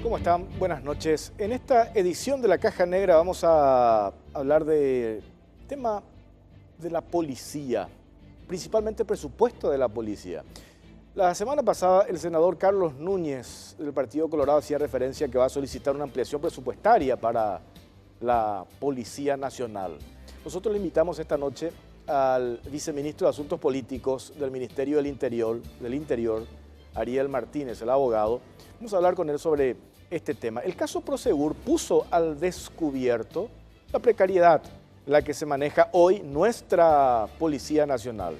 ¿Cómo están? Buenas noches. En esta edición de La Caja Negra vamos a hablar del tema de la policía, principalmente presupuesto de la policía. La semana pasada el senador Carlos Núñez del Partido Colorado hacía referencia a que va a solicitar una ampliación presupuestaria para la Policía Nacional. Nosotros le invitamos esta noche al viceministro de Asuntos Políticos del Ministerio del Interior, Ariel Martínez, el abogado. Vamos a hablar con él sobre este tema. El caso Prosegur puso al descubierto la precariedad en la que se maneja hoy nuestra Policía Nacional.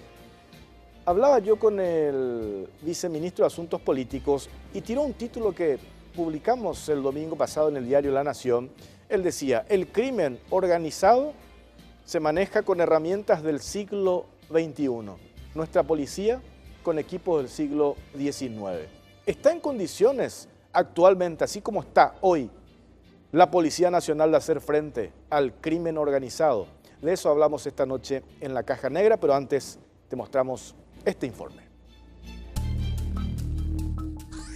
Hablaba yo con el viceministro de Asuntos Políticos y tiró un título que publicamos el domingo pasado en el diario La Nación. Él decía: el crimen organizado se maneja con herramientas del siglo XXI. Nuestra policía con equipos del siglo XIX. ¿Está en condiciones actualmente, así como está hoy, la Policía Nacional de hacer frente al crimen organizado? De eso hablamos esta noche en La Caja Negra, pero antes te mostramos este informe.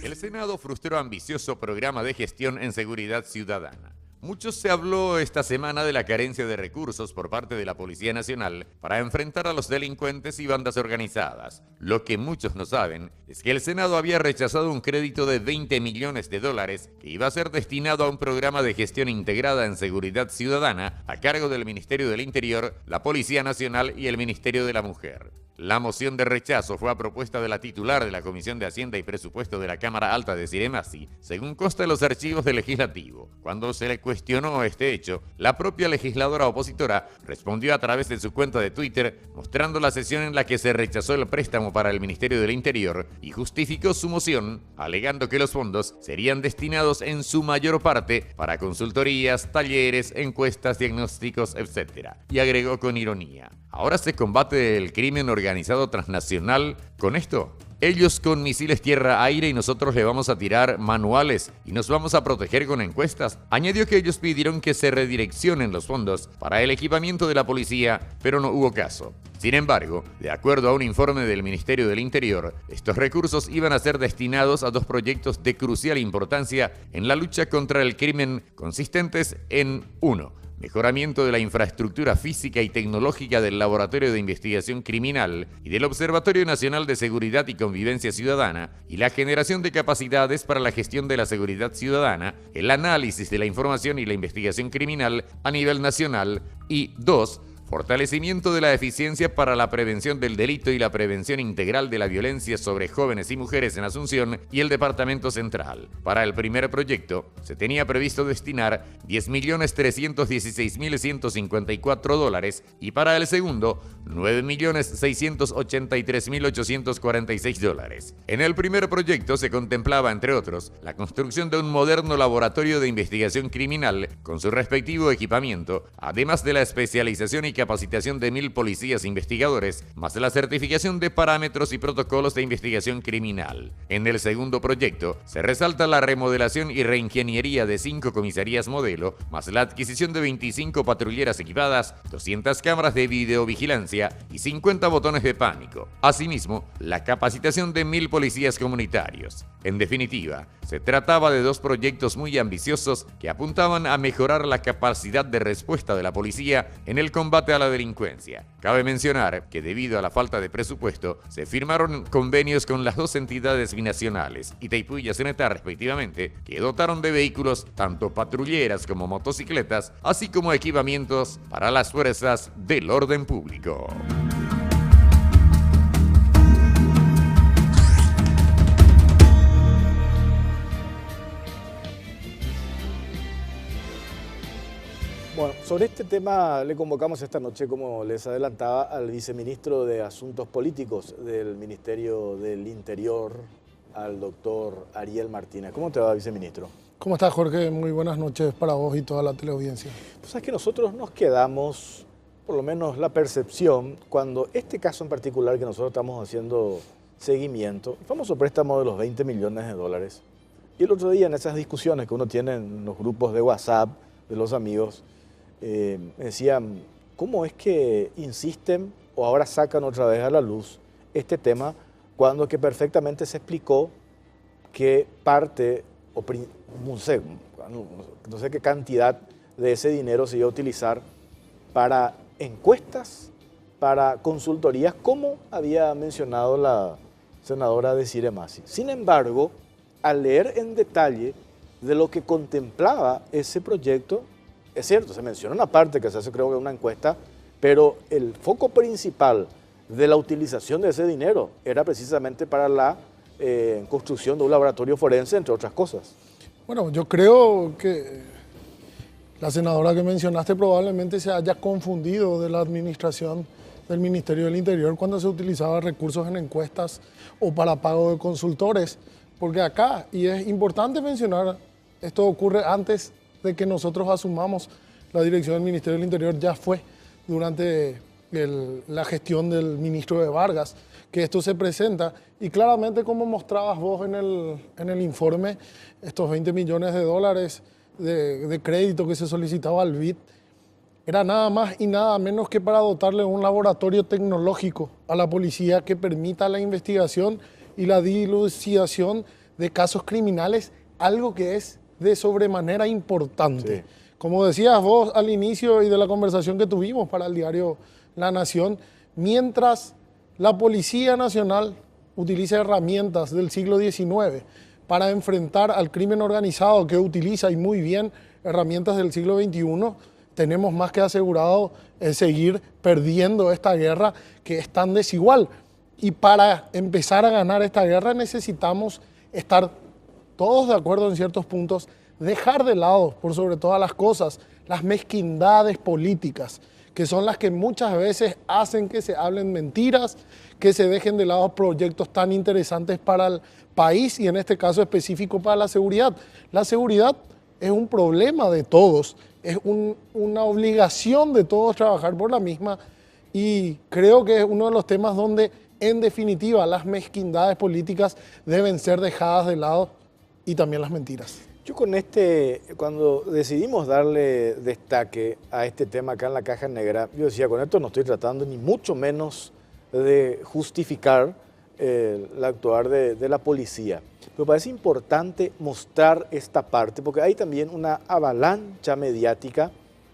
El Senado frustró ambicioso programa de gestión en seguridad ciudadana. Mucho se habló esta semana de la carencia de recursos por parte de la Policía Nacional para enfrentar a los delincuentes y bandas organizadas. Lo que muchos no saben es que el Senado había rechazado un crédito de $20 millones que iba a ser destinado a un programa de gestión integrada en seguridad ciudadana a cargo del Ministerio del Interior, la Policía Nacional y el Ministerio de la Mujer. La moción de rechazo fue a propuesta de la titular de la Comisión de Hacienda y Presupuesto de la Cámara Alta de Ciremasi, según consta en los archivos del Legislativo. Cuando se le cuestionó este hecho, la propia legisladora opositora respondió a través de su cuenta de Twitter, mostrando la sesión en la que se rechazó el préstamo para el Ministerio del Interior y justificó su moción, alegando que los fondos serían destinados en su mayor parte para consultorías, talleres, encuestas, diagnósticos, etc. Y agregó con ironía: ¿ahora se combate el crimen organizado transnacional con esto? Ellos con misiles tierra-aire y nosotros le vamos a tirar manuales y nos vamos a proteger con encuestas. Añadió que ellos pidieron que se redireccionen los fondos para el equipamiento de la policía, pero no hubo caso. Sin embargo, de acuerdo a un informe del Ministerio del Interior, estos recursos iban a ser destinados a dos proyectos de crucial importancia en la lucha contra el crimen, consistentes en 1. Mejoramiento de la infraestructura física y tecnológica del Laboratorio de Investigación Criminal y del Observatorio Nacional de Seguridad y Convivencia Ciudadana, y la generación de capacidades para la gestión de la seguridad ciudadana, el análisis de la información y la investigación criminal a nivel nacional, y 2. Fortalecimiento de la eficiencia para la prevención del delito y la prevención integral de la violencia sobre jóvenes y mujeres en Asunción y el Departamento Central. Para el primer proyecto, se tenía previsto destinar $10.316.154 y para el segundo, $9.683.846. En el primer proyecto se contemplaba, entre otros, la construcción de un moderno laboratorio de investigación criminal con su respectivo equipamiento, además de la especialización y capacitación de 1.000 policías investigadores, más la certificación de parámetros y protocolos de investigación criminal. En el segundo proyecto, se resalta la remodelación y reingeniería de 5 comisarías modelo, más la adquisición de 25 patrulleras equipadas, 200 cámaras de videovigilancia y 50 botones de pánico. Asimismo, la capacitación de 1.000 policías comunitarios. En definitiva, se trataba de dos proyectos muy ambiciosos que apuntaban a mejorar la capacidad de respuesta de la policía en el combate a la delincuencia. Cabe mencionar que debido a la falta de presupuesto, se firmaron convenios con las dos entidades binacionales, Itaipú y Yacyretá respectivamente, que dotaron de vehículos, tanto patrulleras como motocicletas, así como equipamientos para las fuerzas del orden público. Bueno, sobre este tema le convocamos esta noche, como les adelantaba, al viceministro de Asuntos Políticos del Ministerio del Interior, al doctor Ariel Martínez. ¿Cómo te va, viceministro? ¿Cómo estás, Jorge? Muy buenas noches para vos y toda la teleaudiencia. Pues es que nosotros nos quedamos, por lo menos la percepción, cuando este caso en particular que nosotros estamos haciendo seguimiento, el famoso préstamo de los $20 millones, y el otro día en esas discusiones que uno tiene en los grupos de WhatsApp de los amigos, decían, ¿cómo es que insisten o ahora sacan otra vez a la luz este tema cuando que perfectamente se explicó que parte no sé qué cantidad de ese dinero se iba a utilizar para encuestas, para consultorías, como había mencionado la senadora Desirée Massi. Sin embargo, al leer en detalle de lo que contemplaba ese proyecto, es cierto, se menciona una parte que se hace, creo que una encuesta, pero el foco principal de la utilización de ese dinero era precisamente para la construcción de un laboratorio forense, entre otras cosas. Bueno, yo creo que la senadora que mencionaste probablemente se haya confundido de la administración del Ministerio del Interior cuando se utilizaba recursos en encuestas o para pago de consultores, porque acá, y es importante mencionar, esto ocurre antes de que nosotros asumamos la dirección del Ministerio del Interior, ya fue durante la gestión del ministro de Vargas que esto se presenta, y claramente, como mostrabas vos en el informe, estos 20 millones de dólares de crédito que se solicitaba al BID era nada más y nada menos que para dotarle un laboratorio tecnológico a la policía que permita la investigación y la dilucidación de casos criminales, algo que es de sobremanera importante. Sí. Como decías vos al inicio y de la conversación que tuvimos para el diario La Nación, mientras la Policía Nacional utiliza herramientas del siglo XIX para enfrentar al crimen organizado, que utiliza y muy bien herramientas del siglo XXI, tenemos más que asegurado seguir perdiendo esta guerra que es tan desigual. Y para empezar a ganar esta guerra necesitamos estar todos de acuerdo en ciertos puntos, dejar de lado, por sobre todas las cosas, las mezquindades políticas, que son las que muchas veces hacen que se hablen mentiras, que se dejen de lado proyectos tan interesantes para el país y en este caso específico para la seguridad. La seguridad es un problema de todos, es una obligación de todos trabajar por la misma, y creo que es uno de los temas donde en definitiva las mezquindades políticas deben ser dejadas de lado y también las mentiras. Yo cuando decidimos darle destaque a este tema acá en la Caja Negra, yo decía, con esto no estoy tratando ni mucho menos de justificar el actuar de la policía. Me parece importante mostrar esta parte, porque hay también una avalancha mediática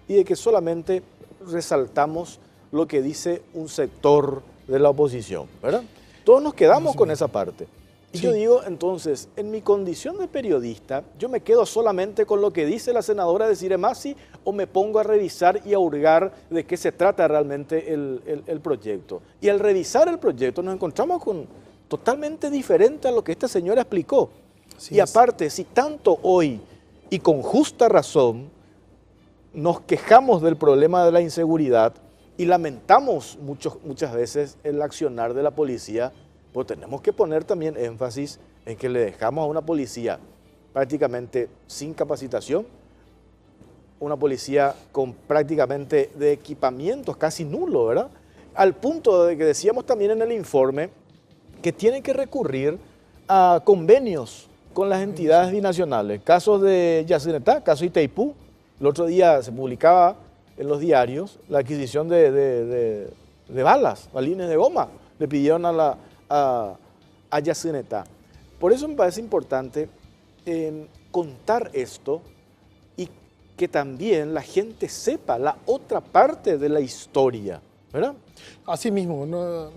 y de que solamente resaltamos lo que dice un sector de la oposición, ¿verdad? Todos nos quedamos con esa parte. Y yo digo, entonces, en mi condición de periodista, ¿yo me quedo solamente con lo que dice la senadora Desirée Massi o me pongo a revisar y a hurgar de qué se trata realmente el proyecto? Y al revisar el proyecto nos encontramos con totalmente diferente a lo que esta señora explicó. Y aparte, si tanto hoy, y con justa razón, nos quejamos del problema de la inseguridad y lamentamos muchas veces el accionar de la policía, pues tenemos que poner también énfasis en que le dejamos a una policía prácticamente sin capacitación, una policía con prácticamente de equipamientos casi nulo, ¿verdad? Al punto de que decíamos también en el informe que tienen que recurrir a convenios con las entidades binacionales. Casos de Yacinetá, caso Itaipú, el otro día se publicaba en los diarios la adquisición de balas, balines de goma, le pidieron a Yacinetá. Por eso me parece importante contar esto y que también la gente sepa la otra parte de la historia, ¿verdad? Así mismo,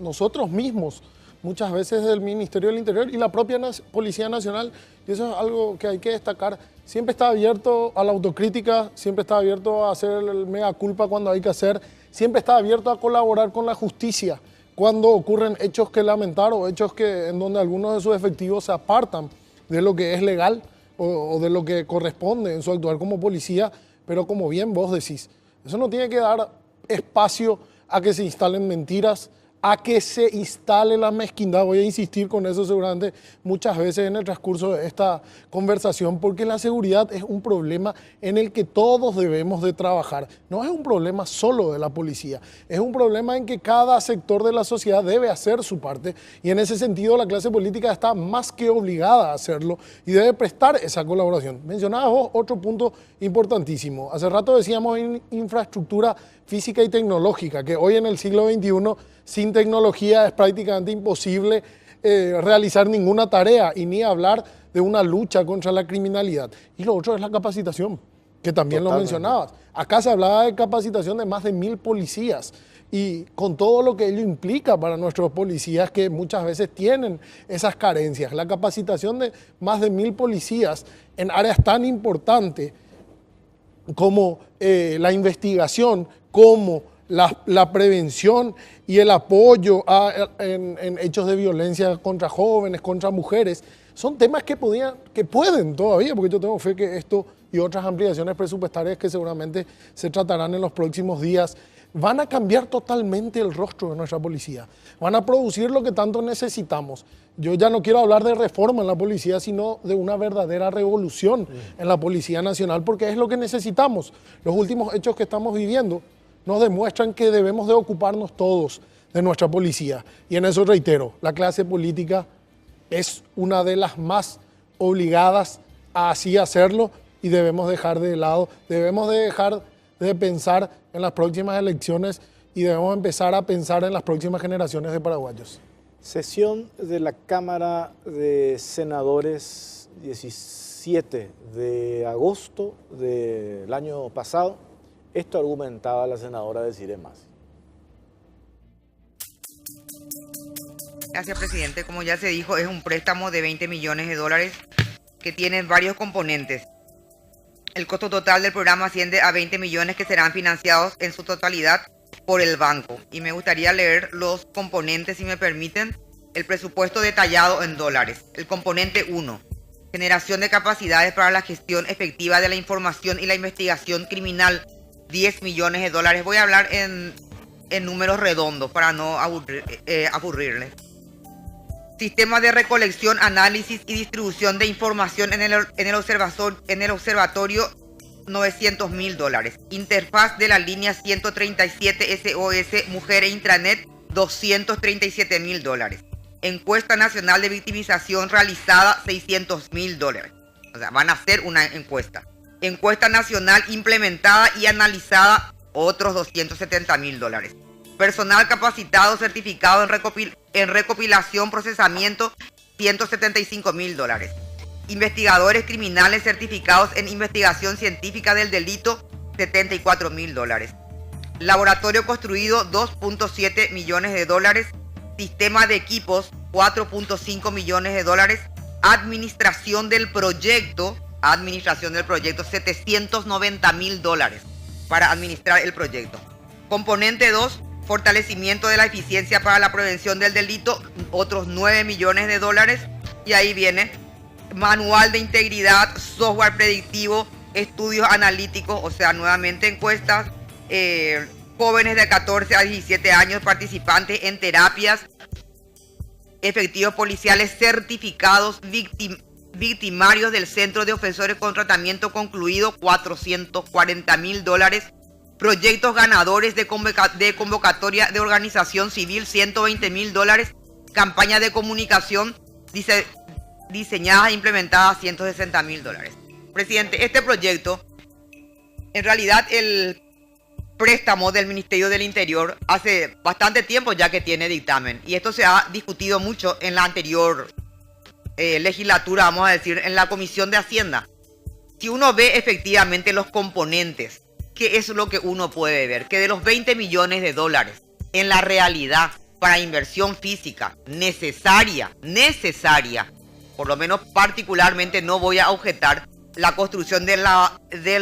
nosotros mismos, muchas veces del Ministerio del Interior y la propia Policía Nacional, y eso es algo que hay que destacar, siempre está abierto a la autocrítica, siempre está abierto a hacer el mea culpa cuando hay que hacer, siempre está abierto a colaborar con la justicia cuando ocurren hechos que lamentar o hechos en donde algunos de sus efectivos se apartan de lo que es legal o de lo que corresponde en su actuar como policía, pero como bien vos decís, eso no tiene que dar espacio a que se instalen mentiras, a que se instale la mezquindad. Voy a insistir con eso seguramente muchas veces en el transcurso de esta conversación, porque la seguridad es un problema en el que todos debemos de trabajar. No es un problema solo de la policía, es un problema en que cada sector de la sociedad debe hacer su parte, y en ese sentido la clase política está más que obligada a hacerlo y debe prestar esa colaboración. Mencionabas vos otro punto importantísimo. Hace rato decíamos en infraestructura física y tecnológica, que hoy en el siglo XXI sin tecnología es prácticamente imposible realizar ninguna tarea, y ni hablar de una lucha contra la criminalidad. Y lo otro es la capacitación, que también lo mencionabas. Acá se hablaba de capacitación de más de 1000 policías y con todo lo que ello implica para nuestros policías que muchas veces tienen esas carencias. La capacitación de más de 1000 policías en áreas tan importantes como la investigación, como la prevención y el apoyo en hechos de violencia contra jóvenes, contra mujeres, son temas que pueden todavía, porque yo tengo fe que esto y otras ampliaciones presupuestarias que seguramente se tratarán en los próximos días, van a cambiar totalmente el rostro de nuestra policía, van a producir lo que tanto necesitamos. Yo ya no quiero hablar de reforma en la policía, sino de una verdadera revolución en la Policía Nacional, porque es lo que necesitamos. Los últimos hechos que estamos viviendo nos demuestran que debemos de ocuparnos todos de nuestra policía. Y en eso reitero, la clase política es una de las más obligadas a así hacerlo y debemos dejar de lado, debemos de dejar de pensar en las próximas elecciones y debemos empezar a pensar en las próximas generaciones de paraguayos. Sesión de la Cámara de Senadores 17 de agosto del año pasado. Esto argumentaba la senadora Desirée Masi. Gracias, presidente. Como ya se dijo, es un préstamo de 20 millones de dólares que tiene varios componentes. El costo total del programa asciende a 20 millones que serán financiados en su totalidad por el banco. Y me gustaría leer los componentes, si me permiten, el presupuesto detallado en dólares. El componente 1, generación de capacidades para la gestión efectiva de la información y la investigación criminal, 10 millones de dólares. Voy a hablar en números redondos para no aburrirles. Sistema de recolección, análisis y distribución de información en el observatorio, 900 mil dólares. Interfaz de la línea 137 SOS Mujer e Intranet, 237 mil dólares. Encuesta nacional de victimización realizada, 600 mil dólares. O sea, van a hacer una encuesta. Encuesta nacional implementada y analizada, otros 270 mil dólares. Personal capacitado certificado en recopilación, procesamiento, 175 mil dólares. Investigadores criminales certificados en investigación científica del delito, 74 mil dólares. Laboratorio construido, 2.7 millones de dólares. Sistema de equipos, 4.5 millones de dólares. Administración del proyecto, 790 mil dólares para administrar el proyecto. Componente 2, fortalecimiento de la eficiencia para la prevención del delito, otros 9 millones de dólares. Y ahí viene manual de integridad, software predictivo, estudios analíticos, o sea, nuevamente encuestas, jóvenes de 14 a 17 años participantes en terapias, efectivos policiales certificados, victimarios del Centro de Ofensores con Tratamiento Concluido, 440 mil dólares. Proyectos ganadores de convocatoria de organización civil, 120 mil dólares. Campaña de comunicación diseñada e implementada, 160 mil dólares. Presidente, este proyecto, en realidad el préstamo del Ministerio del Interior hace bastante tiempo ya que tiene dictamen. Y esto se ha discutido mucho en la anterior legislatura, vamos a decir, en la Comisión de Hacienda. Si uno ve efectivamente los componentes, que es lo que uno puede ver, que de los 20 millones de dólares en la realidad para inversión física necesaria, por lo menos particularmente no voy a objetar la construcción del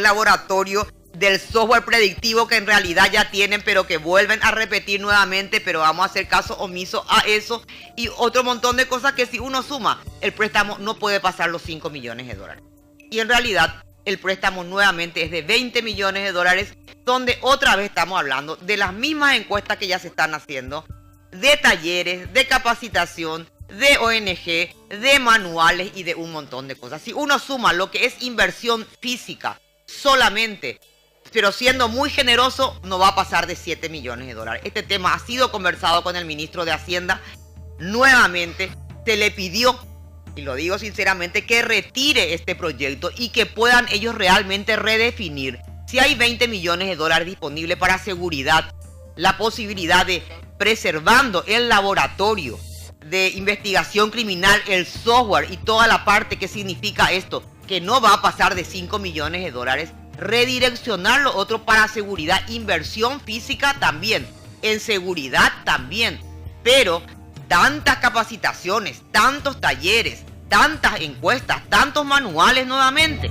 laboratorio, del software predictivo que en realidad ya tienen, pero que vuelven a repetir nuevamente, pero vamos a hacer caso omiso a eso, y otro montón de cosas que si uno suma, el préstamo no puede pasar los 5 millones de dólares. Y en realidad el préstamo nuevamente es de 20 millones de dólares, donde otra vez estamos hablando de las mismas encuestas que ya se están haciendo, de talleres, de capacitación, de ONG, de manuales y de un montón de cosas. Si uno suma lo que es inversión física solamente, pero siendo muy generoso, no va a pasar de 7 millones de dólares. Este tema ha sido conversado con el ministro de Hacienda. Nuevamente se le pidió, y lo digo sinceramente, que retire este proyecto y que puedan ellos realmente redefinir si hay 20 millones de dólares disponibles para seguridad, la posibilidad de, preservando el laboratorio de investigación criminal, el software y toda la parte que significa esto, que no va a pasar de 5 millones de dólares, redireccionar lo otro para seguridad, inversión física también, en seguridad también, pero tantas capacitaciones, tantos talleres, tantas encuestas, tantos manuales nuevamente.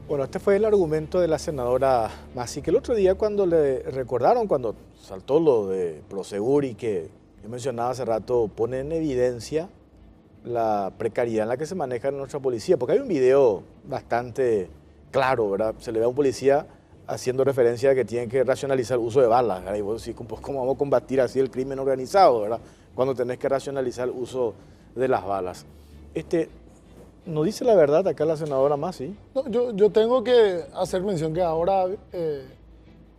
Bueno, este fue el argumento de la senadora Massi, que el otro día cuando le recordaron, cuando saltó lo de Prosegur y que yo mencionaba hace rato, pone en evidencia la precariedad en la que se maneja nuestra policía, porque hay un video bastante claro, ¿verdad? Se le ve a un policía haciendo referencia a que tienen que racionalizar el uso de balas, ¿verdad? Y vos decís, ¿cómo vamos a combatir así el crimen organizado, ¿verdad? Cuando tenés que racionalizar el uso de las balas. ¿No dice la verdad acá la senadora Massi? No, yo tengo que hacer mención que ahora,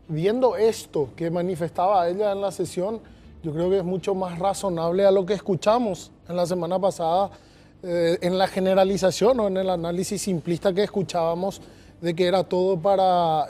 viendo esto que manifestaba ella en la sesión, yo creo que es mucho más razonable a lo que escuchamos en la semana pasada, en la generalización o en el análisis simplista que escuchábamos de que era todo para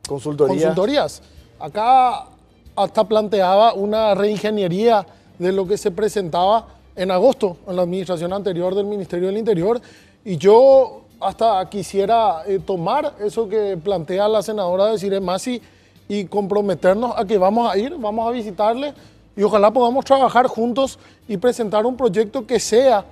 consultorías. Acá hasta planteaba una reingeniería de lo que se presentaba en agosto en la administración anterior del Ministerio del Interior, y yo hasta quisiera tomar eso que plantea la senadora Desirée Massi y comprometernos a que vamos a visitarle y ojalá podamos trabajar juntos y presentar un proyecto que sea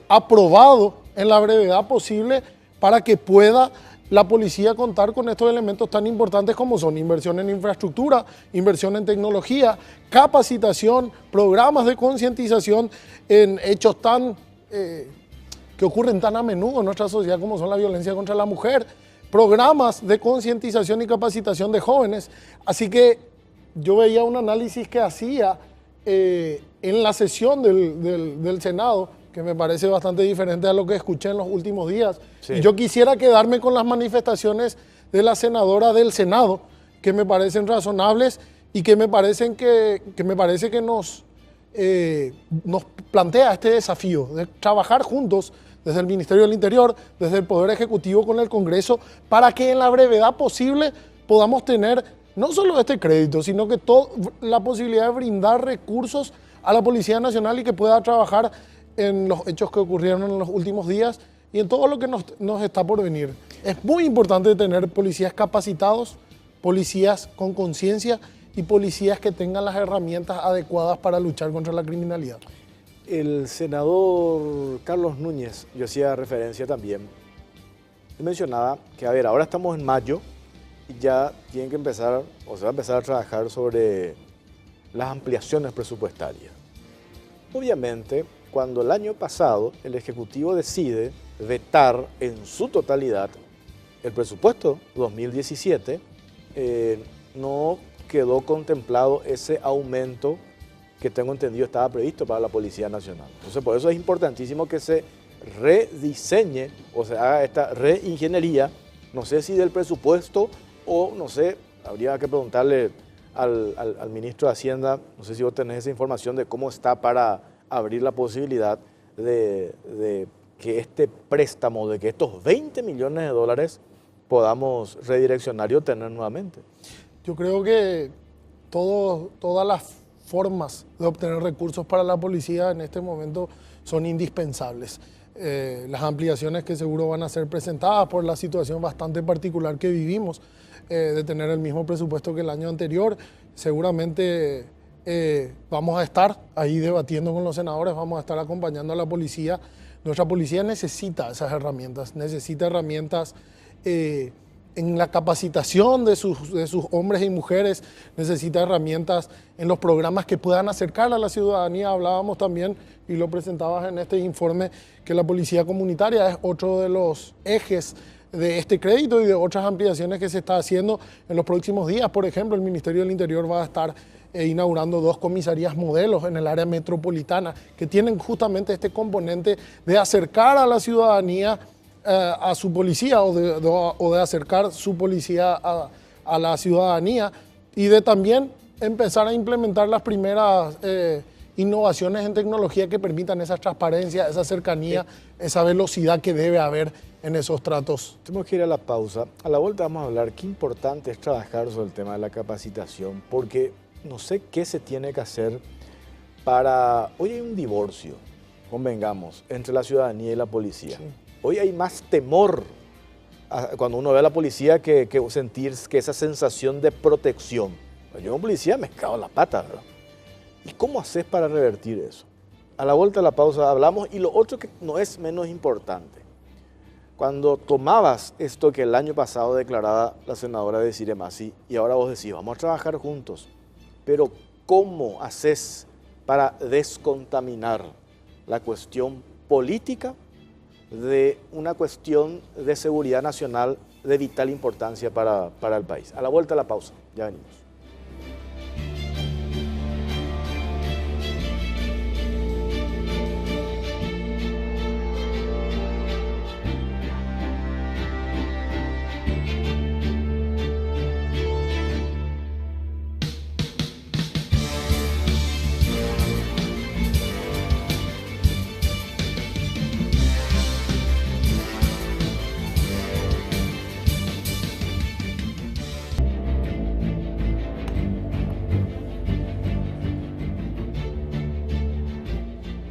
aprobado en la brevedad posible para que pueda la policía contar con estos elementos tan importantes como son inversión en infraestructura, inversión en tecnología, capacitación, programas de concientización en hechos que ocurren tan a menudo en nuestra sociedad como son la violencia contra la mujer, programas de concientización y capacitación de jóvenes. Así que yo veía un análisis que hacía en la sesión del Senado, que me parece bastante diferente a lo que escuché en los últimos días. Sí. Y yo quisiera quedarme con las manifestaciones de la senadora del Senado, que me parecen razonables y que me parece que nos plantea este desafío de trabajar juntos desde el Ministerio del Interior, desde el Poder Ejecutivo con el Congreso, para que en la brevedad posible podamos tener no solo este crédito, sino que la posibilidad de brindar recursos a la Policía Nacional y que pueda trabajar en los hechos que ocurrieron en los últimos días y en todo lo que nos está por venir. Es muy importante tener policías capacitados, policías con conciencia y policías que tengan las herramientas adecuadas para luchar contra la criminalidad. El senador Carlos Núñez, yo hacía referencia también, él mencionaba que, ahora estamos en mayo y ya tienen que empezar, o se va a empezar a trabajar sobre las ampliaciones presupuestarias. Obviamente, cuando el año pasado el Ejecutivo decide vetar en su totalidad el presupuesto 2017, no quedó contemplado ese aumento que tengo entendido estaba previsto para la Policía Nacional. Entonces, por eso es importantísimo que se rediseñe o se haga esta reingeniería, no sé si del presupuesto o, no sé, habría que preguntarle al ministro de Hacienda, no sé si vos tenés esa información de cómo está para abrir la posibilidad de que este préstamo, de que estos 20 millones de dólares podamos redireccionar y obtener nuevamente. Yo creo que todas las formas de obtener recursos para la policía en este momento son indispensables. Las ampliaciones que seguro van a ser presentadas por la situación bastante particular que vivimos, de tener el mismo presupuesto que el año anterior, seguramente vamos a estar ahí debatiendo con los senadores, vamos a estar acompañando a la policía. Nuestra policía necesita esas herramientas, necesita herramientas en la capacitación de sus hombres y mujeres, necesita herramientas en los programas que puedan acercar a la ciudadanía. Hablábamos también, y lo presentabas en este informe, que la policía comunitaria es otro de los ejes de este crédito y de otras ampliaciones que se está haciendo en los próximos días. Por ejemplo, el Ministerio del Interior va a estar inaugurando 2 comisarías modelos en el área metropolitana que tienen justamente este componente de acercar a la ciudadanía a su policía o de acercar su policía a la ciudadanía y de también empezar a implementar las primeras innovaciones en tecnología que permitan esa transparencia, esa cercanía, esa velocidad que debe haber en esos tratos. Tenemos que ir a la pausa. A la vuelta vamos a hablar qué importante es trabajar sobre el tema de la capacitación, porque no sé qué se tiene que hacer para... Hoy hay un divorcio, convengamos, entre la ciudadanía y la policía. Sí. Hoy hay más temor cuando uno ve a la policía que sentir que esa sensación de protección. Yo como policía me cago en la pata, ¿verdad? ¿Y cómo haces para revertir eso? A la vuelta de la pausa hablamos, y lo otro que no es menos importante. Cuando tomabas esto que el año pasado declaraba la senadora Desirée Massi, y ahora vos decís, vamos a trabajar juntos, pero ¿cómo haces para descontaminar la cuestión política de una cuestión de seguridad nacional de vital importancia para el país? A la vuelta de la pausa, ya venimos.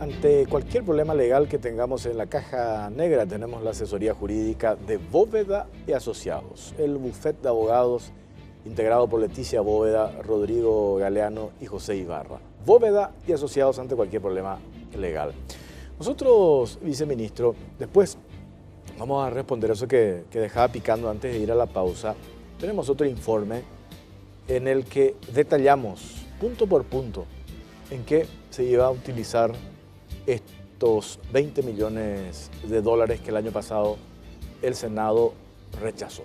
Ante cualquier problema legal que tengamos en la caja negra, tenemos la asesoría jurídica de Bóveda y Asociados, el bufete de abogados integrado por Leticia Bóveda, Rodrigo Galeano y José Ibarra. Bóveda y Asociados ante cualquier problema legal. Nosotros, viceministro, después vamos a responder eso que dejaba picando antes de ir a la pausa. Tenemos otro informe en el que detallamos punto por punto en qué se iba a utilizar estos 20 millones de dólares que el año pasado el Senado rechazó.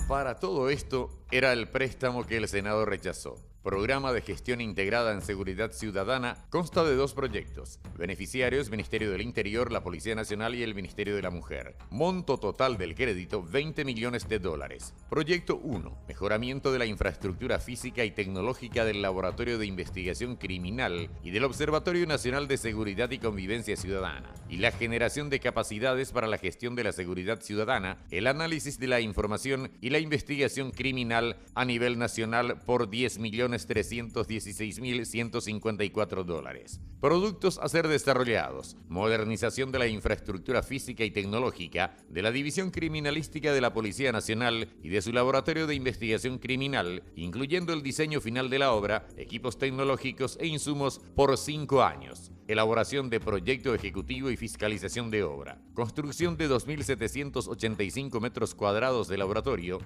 Para todo esto era el préstamo que el Senado rechazó. Programa de Gestión Integrada en Seguridad Ciudadana consta de 2 proyectos. Beneficiarios, Ministerio del Interior, la Policía Nacional y el Ministerio de la Mujer. Monto total del crédito, 20 millones de dólares. Proyecto 1. Mejoramiento de la infraestructura física y tecnológica del Laboratorio de Investigación Criminal y del Observatorio Nacional de Seguridad y Convivencia Ciudadana. Y la generación de capacidades para la gestión de la seguridad ciudadana, el análisis de la información y la investigación criminal a nivel nacional por 10.316.154 dólares. Productos a ser desarrollados: modernización de la infraestructura física y tecnológica de la División Criminalística de la Policía Nacional y de su Laboratorio de Investigación Criminal, incluyendo el diseño final de la obra, equipos tecnológicos e insumos por 5 años. Elaboración de proyecto ejecutivo y fiscalización de obra. Construcción de 2.785 metros cuadrados de laboratorio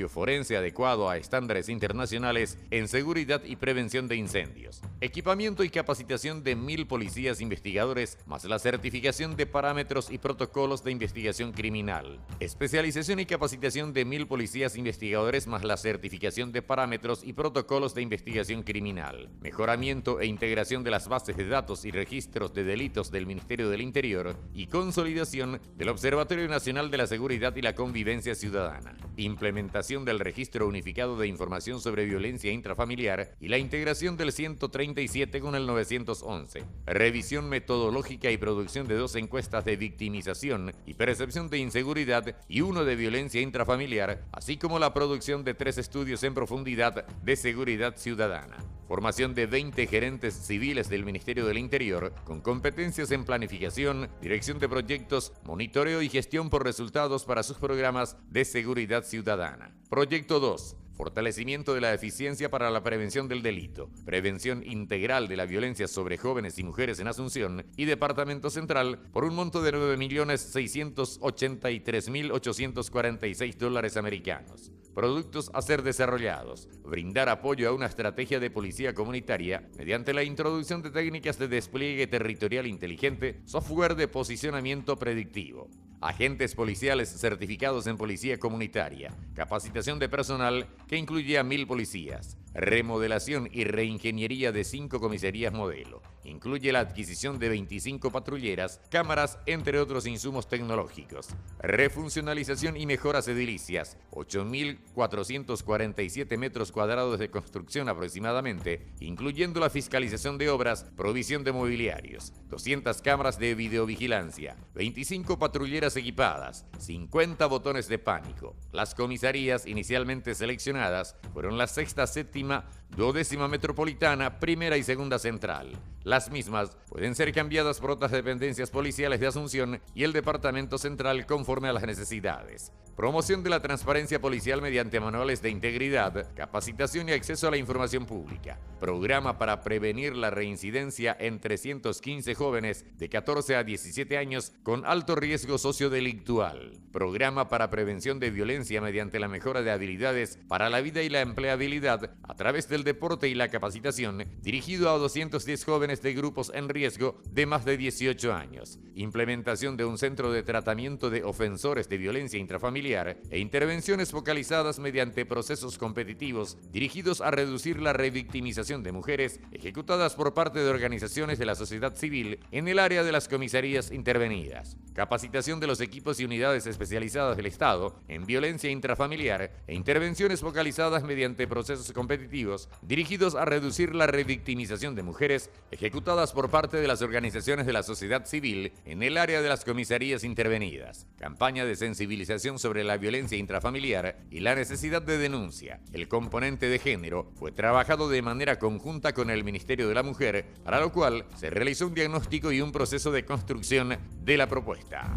forense adecuado a estándares internacionales en seguridad y prevención de incendios. Equipamiento y capacitación de 1.000 policías investigadores, más la certificación de parámetros y protocolos de investigación criminal. Especialización y capacitación de 1.000 policías investigadores, más la certificación de parámetros y protocolos de investigación criminal. Mejoramiento e integración de las bases de datos y registros de delitos del Ministerio del Interior y consolidación del Observatorio Nacional de la Seguridad y la Convivencia Ciudadana. Implementación del Registro Unificado de Información sobre Violencia Intrafamiliar y la integración del 137 con el 911. Revisión metodológica y producción de 2 encuestas de victimización y percepción de inseguridad y 1 de violencia intrafamiliar, así como la producción de 3 estudios en profundidad de seguridad ciudadana. Formación de 20 gerentes civiles del Ministerio del Interior con competencias en planificación, dirección de proyectos, monitoreo y gestión por resultados para sus programas de seguridad ciudadana. Proyecto 2. Fortalecimiento de la eficiencia para la prevención del delito, prevención integral de la violencia sobre jóvenes y mujeres en Asunción y Departamento Central por un monto de 9.683.846 dólares americanos. Productos a ser desarrollados: brindar apoyo a una estrategia de policía comunitaria mediante la introducción de técnicas de despliegue territorial inteligente, software de posicionamiento predictivo. Agentes policiales certificados en policía comunitaria, capacitación de personal que incluye a 1.000 policías, remodelación y reingeniería de 5 comisarías modelo, incluye la adquisición de 25 patrulleras, cámaras, entre otros insumos tecnológicos. Refuncionalización y mejoras edilicias, 8.447 metros cuadrados de construcción aproximadamente, incluyendo la fiscalización de obras, provisión de mobiliarios, 200 cámaras de videovigilancia, 25 patrulleras equipadas, 50 botones de pánico. Las comisarías inicialmente seleccionadas fueron la sexta, séptima, 12ª metropolitana, primera y segunda central. Las mismas pueden ser cambiadas por otras dependencias policiales de Asunción y el Departamento Central conforme a las necesidades. Promoción de la transparencia policial mediante manuales de integridad, capacitación y acceso a la información pública. Programa para prevenir la reincidencia en 315 jóvenes de 14 a 17 años con alto riesgo sociodelictual. Programa para prevención de violencia mediante la mejora de habilidades para la vida y la empleabilidad a través del deporte y la capacitación, dirigido a 210 jóvenes de grupos en riesgo de más de 18 años. Implementación de un centro de tratamiento de ofensores de violencia intrafamiliar e intervenciones focalizadas mediante procesos competitivos dirigidos a reducir la revictimización de mujeres ejecutadas por parte de organizaciones de la sociedad civil en el área de las comisarías intervenidas. Capacitación de los equipos y unidades especializadas del Estado en violencia intrafamiliar e intervenciones focalizadas mediante procesos competitivos dirigidos a reducir la revictimización de mujeres ejecutadas por parte de las organizaciones de la sociedad civil en el área de las comisarías intervenidas. Campaña de sensibilización sobre la violencia intrafamiliar y la necesidad de denuncia. El componente de género fue trabajado de manera conjunta con el Ministerio de la Mujer, para lo cual se realizó un diagnóstico y un proceso de construcción de la propuesta.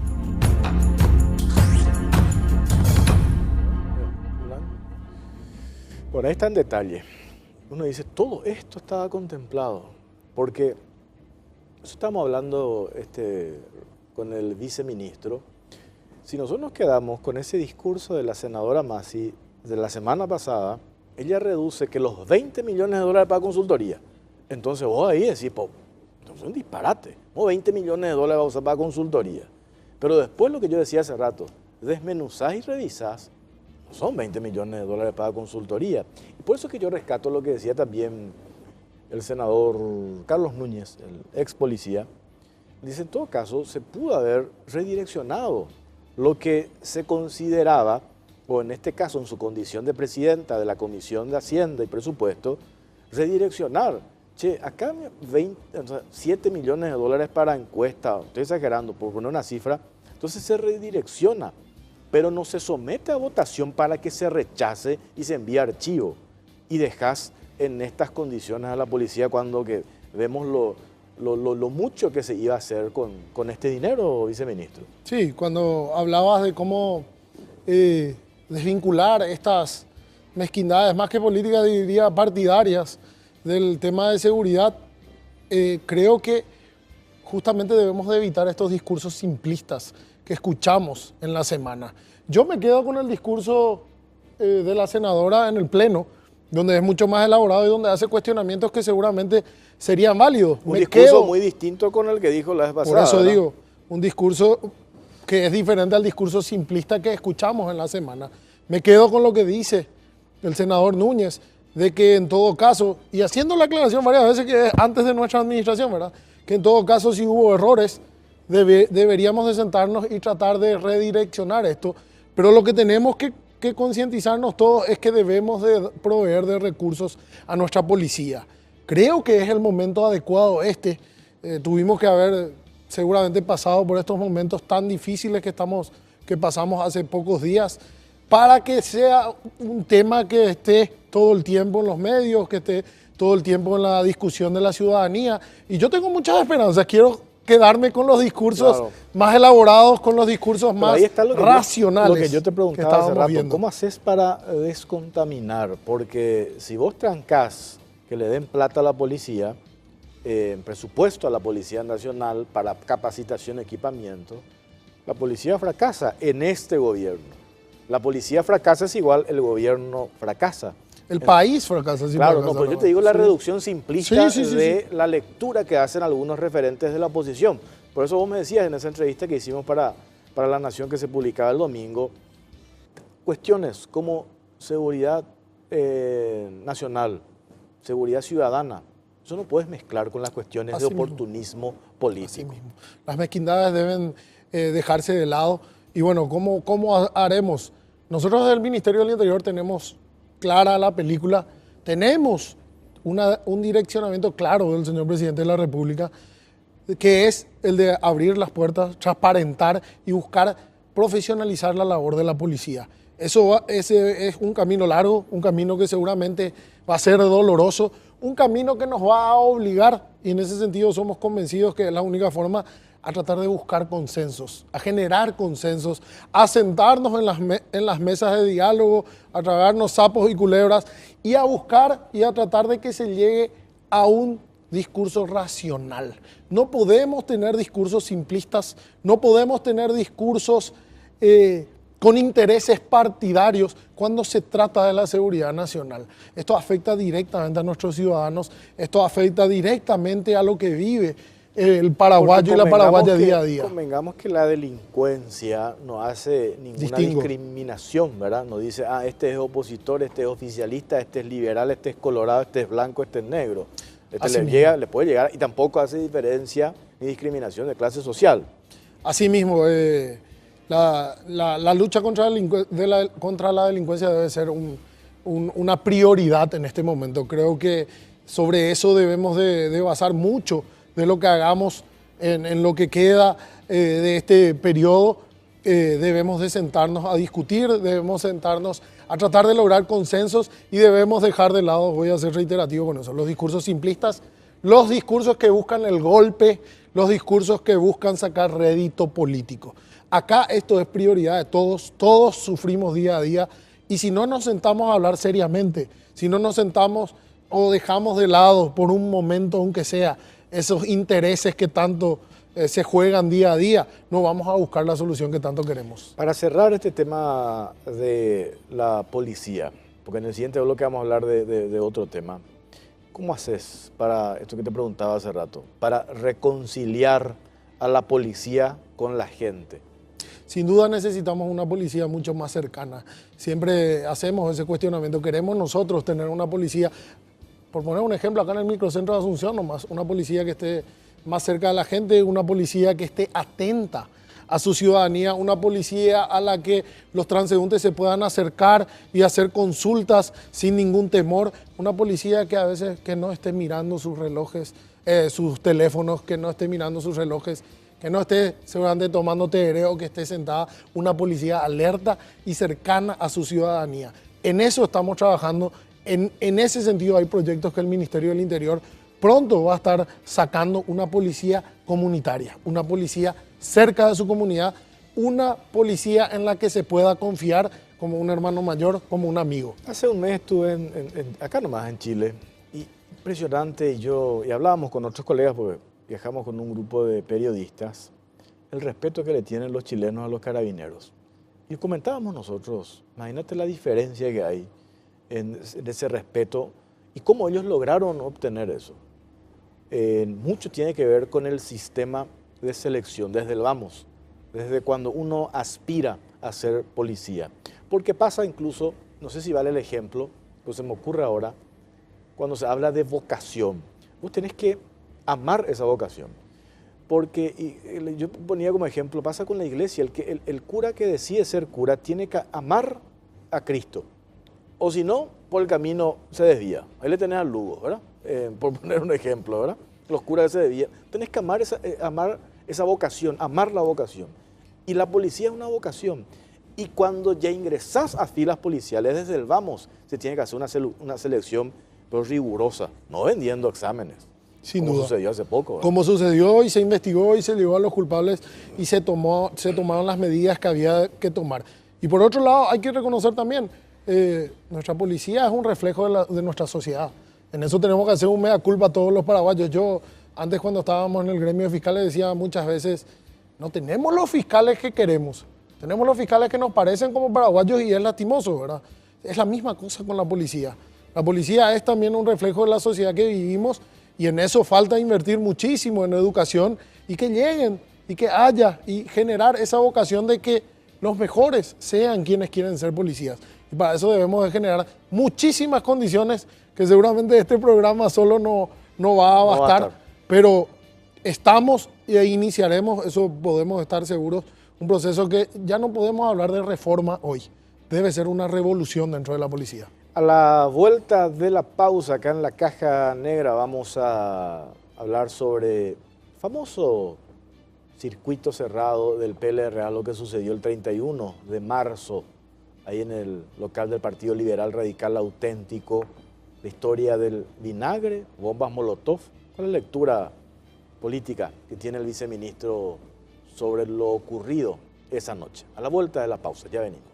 Por ahí está en detalle. Uno dice, todo esto estaba contemplado, porque eso estamos hablando con el viceministro. Si nosotros nos quedamos con ese discurso de la senadora Masi de la semana pasada, ella reduce que los 20 millones de dólares para consultoría. Entonces vos ahí decís, entonces es un disparate. Vos 20 millones de dólares vas a usar para consultoría. Pero después lo que yo decía hace rato, desmenuzás y revisás, no son 20 millones de dólares para consultoría. Y por eso es que yo rescato lo que decía también el senador Carlos Núñez, el ex policía. Dice, en todo caso, se pudo haber redireccionado lo que se consideraba, o en este caso en su condición de presidenta de la Comisión de Hacienda y Presupuesto, redireccionar. Che, acá 7 millones de dólares para encuesta, estoy exagerando por poner una cifra, entonces se redirecciona, pero no se somete a votación para que se rechace y se envíe archivo. Y dejas en estas condiciones a la policía cuando que vemos lo mucho que se iba a hacer con este dinero, viceministro. Sí, cuando hablabas de cómo desvincular estas mezquindades, más que políticas, diría partidarias, del tema de seguridad, creo que justamente debemos de evitar estos discursos simplistas que escuchamos en la semana. Yo me quedo con el discurso de la senadora en el Pleno, donde es mucho más elaborado y donde hace cuestionamientos que seguramente serían válidos. Un discurso muy distinto con el que dijo la vez pasada. Por eso ¿verdad? digo, un discurso que es diferente al discurso simplista que escuchamos en la semana. Me quedo con lo que dice el senador Núñez, de que en todo caso, y haciendo la aclaración varias veces que es antes de nuestra administración, ¿verdad? Que en todo caso si hubo errores, deberíamos de sentarnos y tratar de redireccionar esto. Pero lo que tenemos que concientizarnos todos es que debemos de proveer de recursos a nuestra policía. Creo que es el momento adecuado tuvimos que haber seguramente pasado por estos momentos tan difíciles que pasamos hace pocos días, para que sea un tema que esté todo el tiempo en los medios, que esté todo el tiempo en la discusión de la ciudadanía. Y yo tengo muchas esperanzas, quiero quedarme con los discursos más elaborados, con los discursos más racionales. Lo que yo te preguntaba hace rato, ¿cómo haces para descontaminar? Porque si vos trancás que le den plata a la policía, presupuesto a la Policía Nacional para capacitación y equipamiento, la policía fracasa en este gobierno. La policía fracasa es igual, el gobierno fracasa. El país fracasa. Claro, no, pero yo te digo la reducción simplista de la lectura que hacen algunos referentes de la oposición. Por eso vos me decías en esa entrevista que hicimos para La Nación, que se publicaba el domingo, cuestiones como seguridad nacional, seguridad ciudadana, Eso no puedes mezclar con las cuestiones de oportunismo político. Así mismo. Las mezquindades deben dejarse de lado. Y bueno, ¿cómo haremos? Nosotros desde el Ministerio del Interior tenemos clara la película, tenemos un direccionamiento claro del señor Presidente de la República, que es el de abrir las puertas, transparentar y buscar profesionalizar la labor de la policía. Ese es un camino largo, un camino que seguramente va a ser doloroso, un camino que nos va a obligar, y en ese sentido somos convencidos que es la única forma, a tratar de buscar consensos, a generar consensos, a sentarnos en las mesas de diálogo, a tragarnos sapos y culebras y a buscar y a tratar de que se llegue a un discurso racional. No podemos tener discursos simplistas, no podemos tener discursos con intereses partidarios cuando se trata de la seguridad nacional. Esto afecta directamente a nuestros ciudadanos, esto afecta directamente a lo que vive el paraguayo y la paraguaya día a día. Convengamos que la delincuencia no hace ninguna discriminación, ¿verdad? No dice, este es opositor, este es oficialista, este es liberal, este es colorado, este es blanco, este es negro. Le puede llegar, y tampoco hace diferencia ni discriminación de clase social. Asimismo, la lucha contra la delincuencia debe ser una prioridad en este momento. Creo que sobre eso debemos de basar mucho de lo que hagamos en lo que queda de este periodo. Debemos de sentarnos a discutir, debemos sentarnos a tratar de lograr consensos y debemos dejar de lado, voy a ser reiterativo con eso, los discursos simplistas, los discursos que buscan el golpe, los discursos que buscan sacar rédito político. Acá esto es prioridad de todos, todos sufrimos día a día, y si no nos sentamos a hablar seriamente, si no nos sentamos o dejamos de lado por un momento aunque sea esos intereses que tanto se juegan día a día, no vamos a buscar la solución que tanto queremos. Para cerrar este tema de la policía, porque en el siguiente bloque vamos a hablar de otro tema, ¿cómo haces para, esto que te preguntaba hace rato, para reconciliar a la policía con la gente? Sin duda necesitamos una policía mucho más cercana. Siempre hacemos ese cuestionamiento. Queremos nosotros tener una policía, por poner un ejemplo, acá en el microcentro de Asunción nomás, una policía que esté más cerca de la gente, una policía que esté atenta a su ciudadanía, una policía a la que los transeúntes se puedan acercar y hacer consultas sin ningún temor, una policía que a veces que no esté mirando sus relojes, sus teléfonos, que no esté mirando sus relojes, que no esté seguramente tomando tereré, que esté sentada, una policía alerta y cercana a su ciudadanía. En eso estamos trabajando, en ese sentido hay proyectos que el Ministerio del Interior pronto va a estar sacando, una policía comunitaria, una policía cerca de su comunidad, una policía en la que se pueda confiar como un hermano mayor, como un amigo. Hace un mes estuve acá nomás en Chile, y impresionante, y hablábamos con otros colegas porque viajamos con un grupo de periodistas, el respeto que le tienen los chilenos a los carabineros. Y comentábamos nosotros, imagínate la diferencia que hay en ese respeto y cómo ellos lograron obtener eso. Mucho tiene que ver con el sistema de selección, desde el vamos, desde cuando uno aspira a ser policía. Porque pasa incluso, no sé si vale el ejemplo, pues se me ocurre ahora, cuando se habla de vocación. Vos tenés que amar esa vocación. Porque yo ponía como ejemplo, pasa con la iglesia, el cura que decide ser cura tiene que amar a Cristo. O si no, por el camino se desvía. Ahí le tenés al Lugo, ¿verdad? Por poner un ejemplo, ¿verdad? Los curas se desvían. Tenés que amar esa vocación, amar la vocación. Y la policía es una vocación. Y cuando ya ingresás a filas policiales, desde el vamos, se tiene que hacer una selección pero rigurosa, no vendiendo exámenes. Sin como duda. Sucedió hace poco, ¿verdad? Como sucedió y se investigó y se llevó a los culpables y se tomaron las medidas que había que tomar. Y por otro lado, hay que reconocer también, nuestra policía es un reflejo de nuestra sociedad. En eso tenemos que hacer un mea culpa a todos los paraguayos. Yo, antes cuando estábamos en el gremio de fiscales, decía muchas veces, no tenemos los fiscales que queremos. Tenemos los fiscales que nos parecen como paraguayos y es lastimoso, ¿verdad? Es la misma cosa con la policía. La policía es también un reflejo de la sociedad que vivimos y en eso falta invertir muchísimo en educación y que lleguen y que haya y generar esa vocación de que los mejores sean quienes quieren ser policías. Y para eso debemos de generar muchísimas condiciones que seguramente este programa solo no va a va a bastar, estar. pero estamos e iniciaremos, eso podemos estar seguros, un proceso que ya no podemos hablar de reforma hoy. Debe ser una revolución dentro de la policía. A la vuelta de la pausa, acá en la Caja Negra, vamos a hablar sobre el famoso circuito cerrado del PLRA, lo que sucedió el 31 de marzo, ahí en el local del Partido Liberal Radical Auténtico, la historia del vinagre, bombas Molotov. ¿Cuál es la lectura política que tiene el viceministro sobre lo ocurrido esa noche? A la vuelta de la pausa, ya venimos.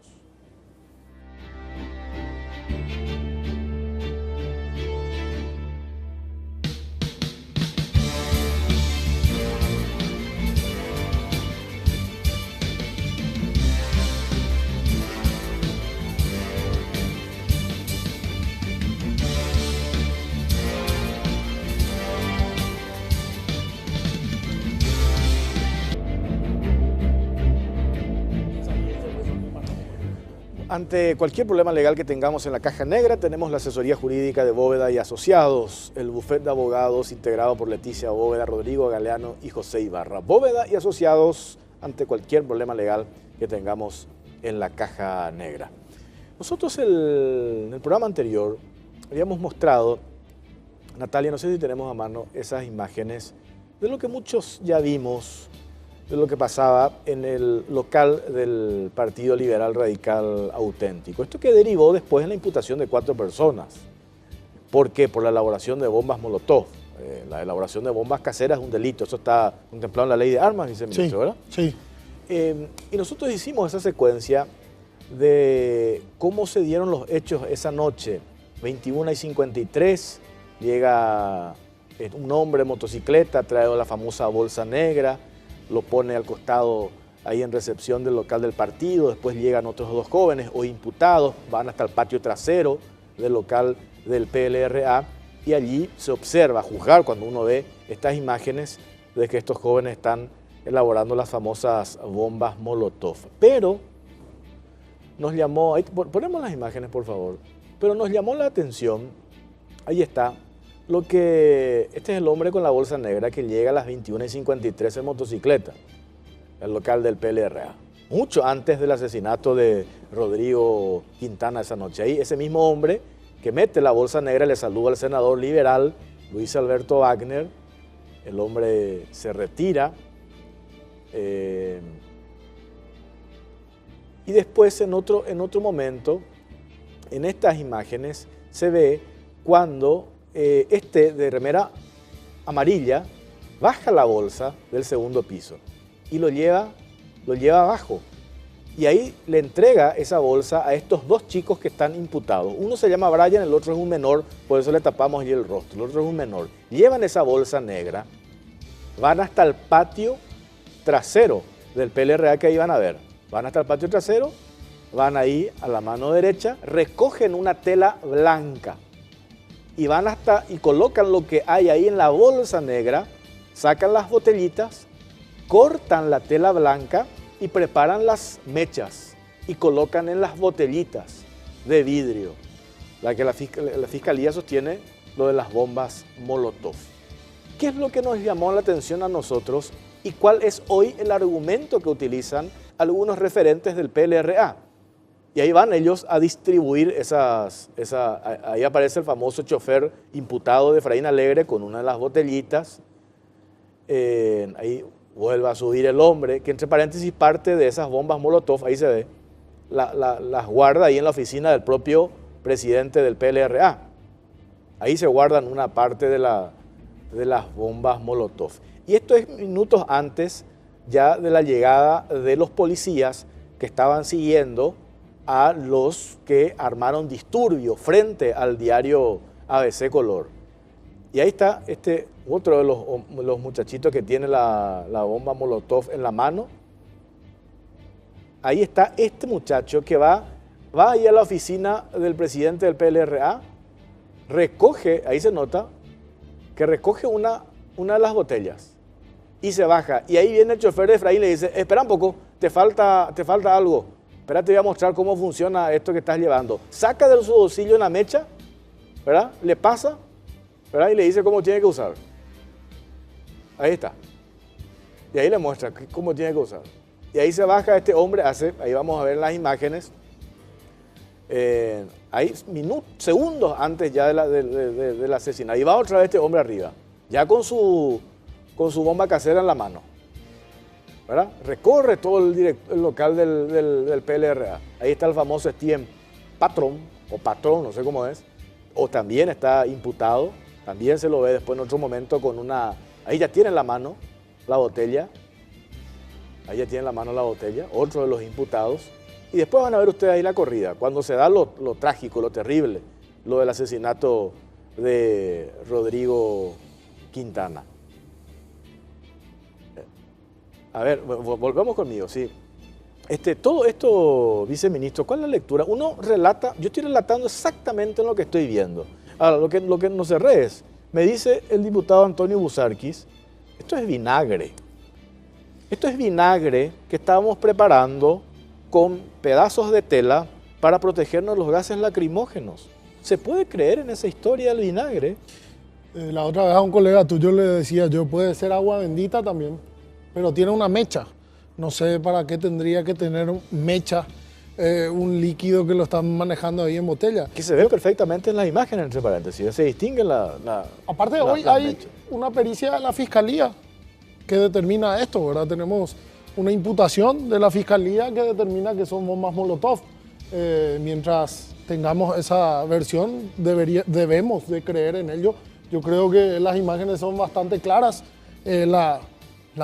Ante cualquier problema legal que tengamos en la Caja Negra, tenemos la asesoría jurídica de Bóveda y Asociados, el bufete de abogados integrado por Leticia Bóveda, Rodrigo Galeano y José Ibarra. Bóveda y Asociados ante cualquier problema legal que tengamos en la Caja Negra. Nosotros en el programa anterior habíamos mostrado, Natalia, no sé si tenemos a mano esas imágenes de lo que muchos ya vimos, de lo que pasaba en el local del Partido Liberal Radical Auténtico. Esto que derivó después en la imputación de 4 personas. ¿Por qué? Por la elaboración de bombas Molotov. La elaboración de bombas caseras es un delito. Eso está contemplado en la ley de armas, viceministro, Sí, ¿verdad? sí. Y nosotros hicimos esa secuencia de cómo se dieron los hechos esa noche. 21:53, llega un hombre en motocicleta, trae la famosa bolsa negra, lo pone al costado ahí en recepción del local del partido, después llegan otros 2 jóvenes o imputados, van hasta el patio trasero del local del PLRA y allí se observa, a juzgar cuando uno ve estas imágenes de que estos jóvenes están elaborando las famosas bombas Molotov. Pero nos llamó, ahí, ponemos las imágenes por favor, pero nos llamó la atención, ahí está, este es el hombre con la bolsa negra que llega a las 21:53 en motocicleta, el local del PLRA, mucho antes del asesinato de Rodrigo Quintana esa noche. Ahí ese mismo hombre que mete la bolsa negra le saluda al senador liberal Luis Alberto Wagner, el hombre se retira y después en otro momento, en estas imágenes, se ve cuando de remera amarilla baja la bolsa del segundo piso y lo lleva abajo. Y ahí le entrega esa bolsa a estos 2 chicos que están imputados. Uno se llama Brian, el otro es un menor, por eso le tapamos ahí el rostro. El otro es un menor. Llevan esa bolsa negra, van hasta el patio trasero del PLRA que ahí van a ver. Van hasta el patio trasero, van ahí a la mano derecha, recogen una tela blanca y van y colocan lo que hay ahí en la bolsa negra, sacan las botellitas, cortan la tela blanca y preparan las mechas y colocan en las botellitas de vidrio, la que la Fiscalía sostiene lo de las bombas Molotov. ¿Qué es lo que nos llamó la atención a nosotros y cuál es hoy el argumento que utilizan algunos referentes del PLRA? Y ahí van ellos a distribuir ahí aparece el famoso chofer imputado de Efraín Alegre con una de las botellitas. Ahí vuelve a subir el hombre, que entre paréntesis parte de esas bombas Molotov, ahí se ve, las guarda ahí en la oficina del propio presidente del PLRA. Ahí se guardan una parte de las bombas Molotov. Y esto es minutos antes ya de la llegada de los policías que estaban siguiendo a los que armaron disturbio frente al diario ABC Color. Y ahí está otro de los muchachitos que tiene la bomba Molotov en la mano. Ahí está este muchacho que va ahí a la oficina del presidente del PLRA, recoge, ahí se nota, que recoge una de las botellas y se baja. Y ahí viene el chofer de Efraín y le dice, espera un poco, te falta algo. Espera, te voy a mostrar cómo funciona esto que estás llevando. Saca de su bolsillo una mecha, ¿verdad? Le pasa, ¿verdad? Y le dice cómo tiene que usar. Ahí está. Y ahí le muestra cómo tiene que usar. Y ahí se baja este hombre, ahí vamos a ver las imágenes, ahí segundos antes ya del asesinato. Ahí va otra vez este hombre arriba, ya con su bomba casera en la mano, ¿verdad? Recorre todo el local del PLRA. Ahí está el famoso Steven Patrón, no sé cómo es, o también está imputado, también se lo ve después en otro momento con ahí ya tiene en la mano la botella. Ahí ya tiene en la mano la botella, otro de los imputados. Y después van a ver ustedes ahí la corrida, cuando se da lo trágico, lo terrible, lo del asesinato de Rodrigo Quintana. A ver, volvamos conmigo, sí. Todo esto, viceministro, ¿cuál es la lectura? Uno relata, yo estoy relatando exactamente lo que estoy viendo. Ahora, lo que no cerré es, me dice el diputado Antonio Busarquis, esto es vinagre. Esto es vinagre que estábamos preparando con pedazos de tela para protegernos de los gases lacrimógenos. ¿Se puede creer en esa historia del vinagre? La otra vez a un colega tuyo le decía yo, puede ser agua bendita también, pero tiene una mecha. No sé para qué tendría que tener mecha un líquido que lo están manejando ahí en botella. Que se ve perfectamente en las imágenes, entre paréntesis. Se distingue Aparte, hoy hay una pericia de la Fiscalía que determina esto, ¿verdad? Tenemos una imputación de la Fiscalía que determina que son bombas Molotov. Mientras tengamos esa versión, debemos de creer en ello. Yo creo que las imágenes son bastante claras. La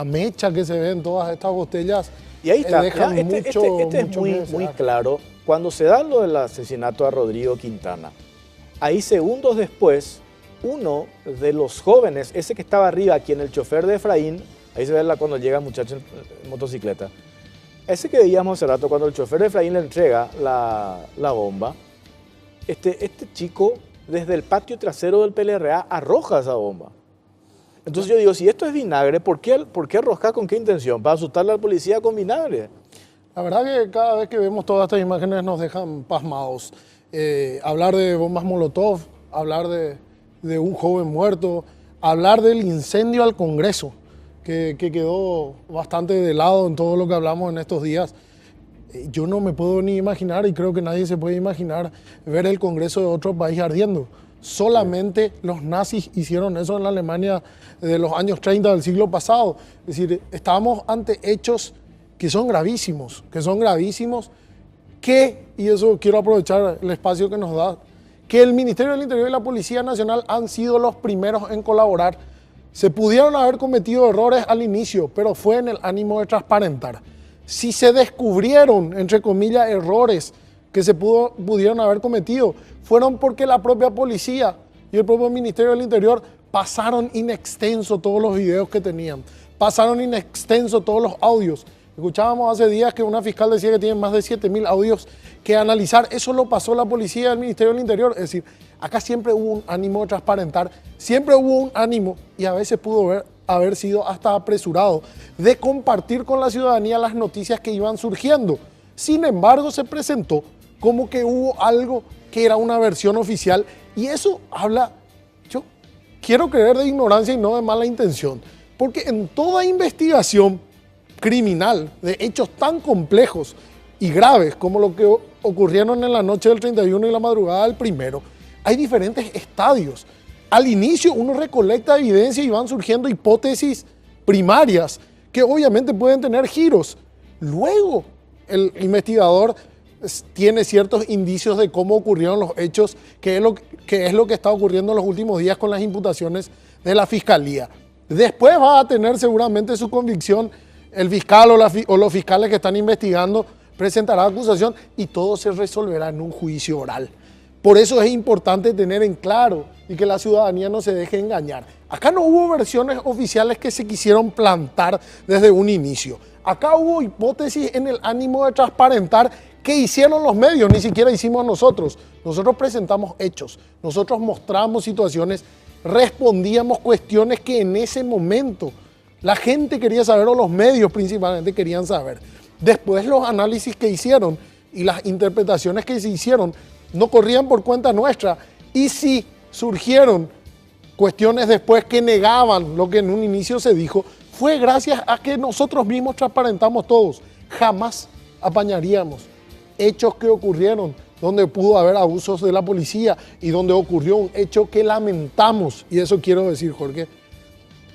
mecha que se ve en todas estas botellas. Y ahí está, dejan este es muy claro. Cuando se da lo del asesinato a Rodrigo Quintana, ahí segundos después, uno de los jóvenes, ese que estaba arriba, quien el chofer de Efraín, ahí se ve cuando llega el muchacho en motocicleta, ese que veíamos hace rato, cuando el chofer de Efraín le entrega la bomba, este chico desde el patio trasero del PLRA arroja esa bomba. Entonces yo digo, si esto es vinagre, ¿por qué arrojar? ¿Con qué intención? ¿Para asustarle al policía con vinagre? La verdad que cada vez que vemos todas estas imágenes nos dejan pasmados. Hablar de bombas Molotov, hablar de un joven muerto, hablar del incendio al Congreso, que quedó bastante de lado en todo lo que hablamos en estos días. Yo no me puedo ni imaginar, y creo que nadie se puede imaginar, ver el Congreso de otro país ardiendo. Solamente los nazis hicieron eso en la Alemania de los años 30 del siglo pasado. Es decir, estábamos ante hechos que son gravísimos, y eso quiero aprovechar el espacio que nos da, que el Ministerio del Interior y la Policía Nacional han sido los primeros en colaborar. Se pudieron haber cometido errores al inicio, pero fue en el ánimo de transparentar. Si se descubrieron, entre comillas, errores que se pudieron haber cometido, fueron porque la propia policía y el propio Ministerio del Interior pasaron in extenso todos los videos que tenían, pasaron in extenso todos los audios. Escuchábamos hace días que una fiscal decía que tienen más de 7.000 audios que analizar. Eso lo pasó la policía del Ministerio del Interior. Es decir, acá siempre hubo un ánimo de transparentar, siempre hubo un ánimo, y a veces pudo haber sido hasta apresurado, de compartir con la ciudadanía las noticias que iban surgiendo. Sin embargo, se presentó como que hubo algo que era una versión oficial, y eso habla, yo quiero creer, de ignorancia y no de mala intención, porque en toda investigación criminal de hechos tan complejos y graves como lo que ocurrieron en la noche del 31 y la madrugada del 1, hay diferentes estadios. Al inicio uno recolecta evidencia y van surgiendo hipótesis primarias que obviamente pueden tener giros. Luego el investigador tiene ciertos indicios de cómo ocurrieron los hechos, que es lo que está ocurriendo en los últimos días con las imputaciones de la Fiscalía. Después va a tener seguramente su convicción el fiscal o los fiscales que están investigando, presentará acusación y todo se resolverá en un juicio oral. Por eso es importante tener en claro y que la ciudadanía no se deje engañar. Acá no hubo versiones oficiales que se quisieron plantar desde un inicio. Acá hubo hipótesis en el ánimo de transparentar que hicieron los medios, ni siquiera hicimos nosotros. Nosotros presentamos hechos, nosotros mostramos situaciones, respondíamos cuestiones que en ese momento la gente quería saber, o los medios principalmente querían saber. Después los análisis que hicieron y las interpretaciones que se hicieron no corrían por cuenta nuestra, y si surgieron cuestiones después que negaban lo que en un inicio se dijo, fue gracias a que nosotros mismos transparentamos todos. Jamás apañaríamos hechos que ocurrieron donde pudo haber abusos de la policía y donde ocurrió un hecho que lamentamos, y eso quiero decir, Jorge,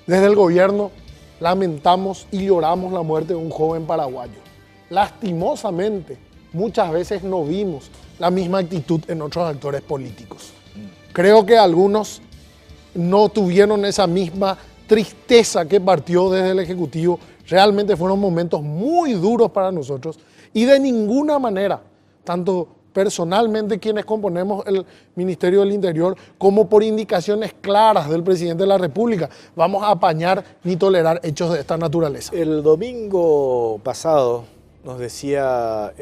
desde el gobierno lamentamos y lloramos la muerte de un joven paraguayo. Lastimosamente, muchas veces no vimos la misma actitud en otros actores políticos. Creo que algunos no tuvieron esa misma tristeza que partió desde el Ejecutivo. Realmente fueron momentos muy duros para nosotros y de ninguna manera, tanto personalmente quienes componemos el Ministerio del Interior, como por indicaciones claras del Presidente de la República, vamos a apañar ni tolerar hechos de esta naturaleza. El domingo pasado nos decía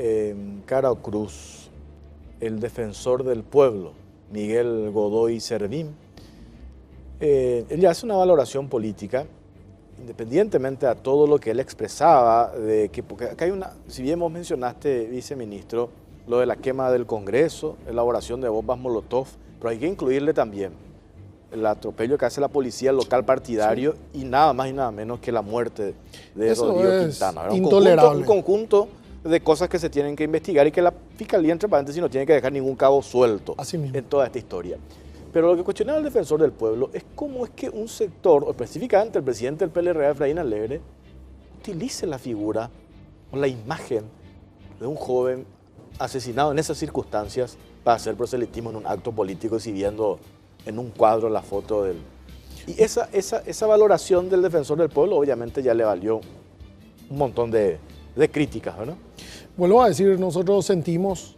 Caro Cruz, el defensor del pueblo, Miguel Godoy Servín, él hace una valoración política, independientemente a todo lo que él expresaba, de que, porque acá hay una, si bien vos mencionaste, viceministro, lo de la quema del Congreso, elaboración de bombas Molotov, pero hay que incluirle también el atropello que hace la policía local partidario y nada más y nada menos que la muerte de Rodrigo Quintana. Intolerable. Un conjunto de cosas que se tienen que investigar y que la Fiscalía, entre paréntesis, no tiene que dejar ningún cabo suelto en toda esta historia. Pero lo que cuestionaba el defensor del pueblo es cómo es que un sector, o específicamente el presidente del PLRA, Efraín Alegre, utilice la figura o la imagen de un joven asesinado en esas circunstancias para hacer proselitismo en un acto político, exhibiendo en un cuadro la foto del... Y esa valoración del defensor del pueblo obviamente ya le valió un montón de críticas, ¿verdad? Vuelvo a decir, nosotros sentimos,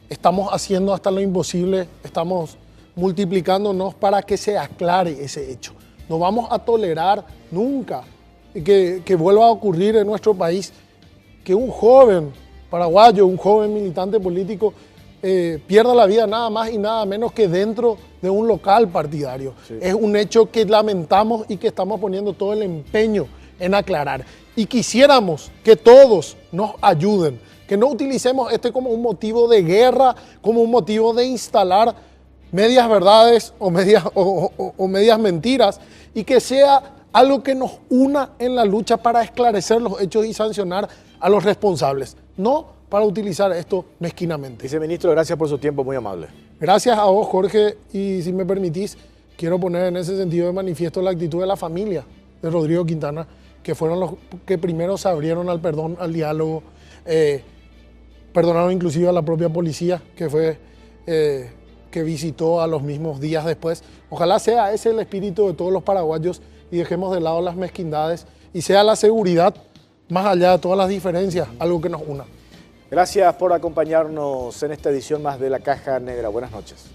estamos haciendo hasta lo imposible, estamos multiplicándonos para que se aclare ese hecho. No vamos a tolerar nunca que vuelva a ocurrir en nuestro país que un joven paraguayo, un joven militante político, pierda la vida nada más y nada menos que dentro de un local partidario. Sí. Es un hecho que lamentamos y que estamos poniendo todo el empeño en aclarar. Y quisiéramos que todos nos ayuden, que no utilicemos como un motivo de guerra, como un motivo de instalar medias verdades o medias mentiras, y que sea algo que nos una en la lucha para esclarecer los hechos y sancionar a los responsables, no para utilizar esto mezquinamente. Viceministro, gracias por su tiempo, muy amable. Gracias a vos, Jorge, y si me permitís, quiero poner en ese sentido de manifiesto la actitud de la familia de Rodrigo Quintana, que fueron los que primero se abrieron al perdón, al diálogo, perdonaron inclusive a la propia policía, que fue que visitó a los mismos días después. Ojalá sea ese el espíritu de todos los paraguayos y dejemos de lado las mezquindades y sea la seguridad, más allá de todas las diferencias, algo que nos una. Gracias por acompañarnos en esta edición más de La Caja Negra. Buenas noches.